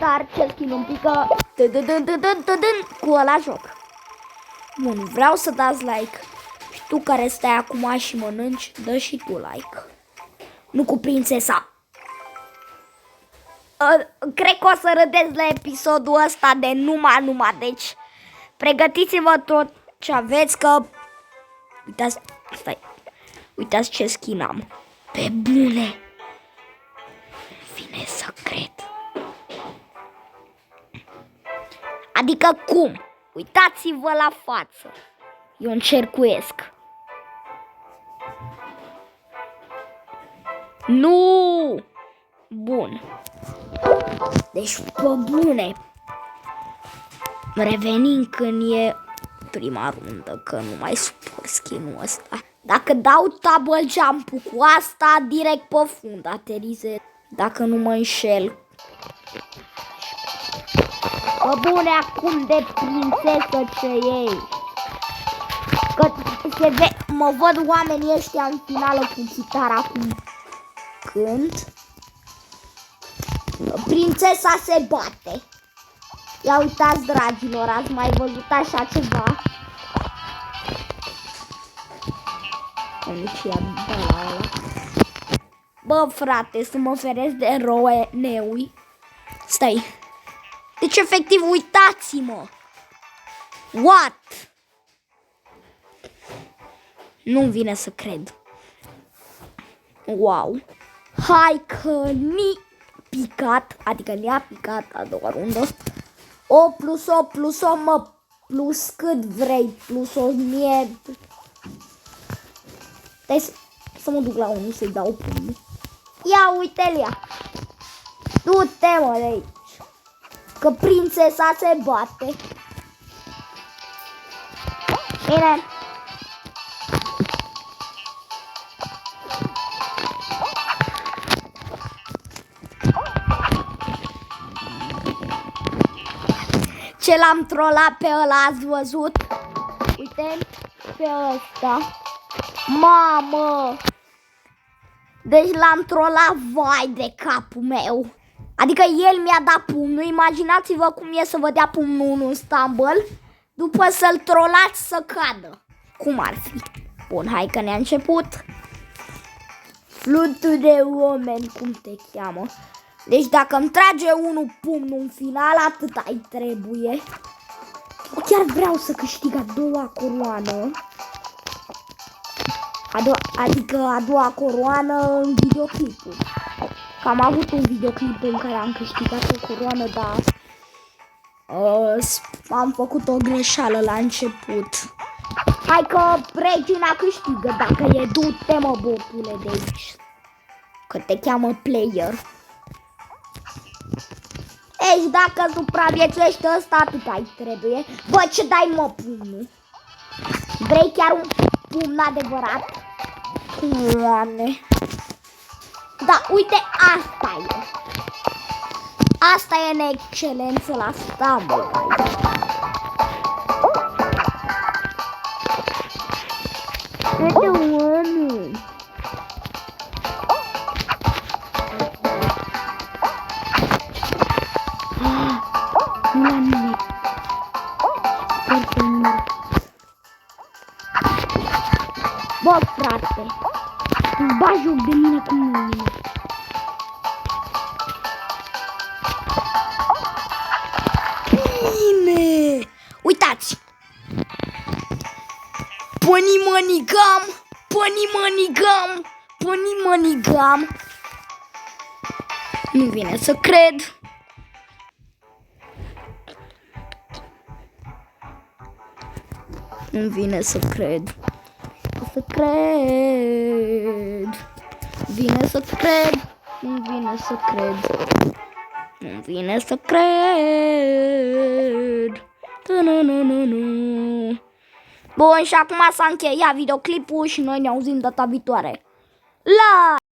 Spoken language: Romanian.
dar ce skin un pic cu ăla joc. Bun, vreau să dați like. Și tu care stai acum și mănânci, dă și tu like. Nu cu prințesa. Cred că o să râdeți la episodul ăsta de numai. Deci, pregătiți-vă tot ce aveți că... Uitați, stai. Uitați ce skin am. Pe bune. Vine să cred. Adică cum? Uitați-vă la față. Eu încercuiesc. Nu! Bun. Deci, pe bune. Revenim când e prima rundă, că nu mai suport skin-ul ăsta. Dacă dau double jump-ul cu asta, direct pe fund aterizez. Dacă nu mă înșel. Bă, bune, acum de prințesă ce e. Că mă văd oamenii ăștia în finală cu chitara acum. Când? Prințesa se bate. Ia uitați, dragilor, ați mai văzut așa ceva? Bă, frate, să mă feresc de eroe neui. Stai. Deci, efectiv, uitați-mă. What? Nu-mi vine să cred. Wow. Hai că ni picat, adică ne-a picat a doua rundă. O plus o, mă, plus cât vrei, plus 1000. Stai să mă duc la unul să-i dau pumnul. Ia uite-l ea. Du-te, mă, de aici. Că prințesa se bate. Bine. Ce l-am trollat pe ăla, ați văzut? Uite, pe ăsta. Mamă! Deci l-am trollat, vai de capul meu. Adică el mi-a dat pumnul. Imaginați-vă cum e să vă dea pumnul în stumble, după să-l trolați să cadă. Cum ar fi? Bun, hai că ne-a început. Flutul de oameni, cum te cheamă? Deci dacă îmi trage unul pumnul în final, atât ai trebuie. Chiar vreau să câștig a doua coroană. Adică a doua coroană în videoclipul. Că am avut un videoclip în care am câștigat o coroană, dar am făcut o greșeală la început. Hai că regina câștigă dacă e, du-te, mă, bopule, de aici. Că te cheamă player. Deci dacă supraviețuiești ăsta, atât ai trebuie. Bă, ce dai, mă, pumnul? Vrei chiar un pumn adevărat? Doamne. Da, uite, asta e. Asta e în excelență la stumble. Uite, oameni. Nu la nimic. Foarte mult. Bă, frate, îmi bagi joc de mine cum nu nimic. Bine! Uitați! Pănimănigam! Nu vine să cred. Nu vine să cred. Vine să cred. Nu vine să cred. Nu vine să cred. Bun, și acum s-a încheiat videoclipul și noi ne auzim data viitoare. La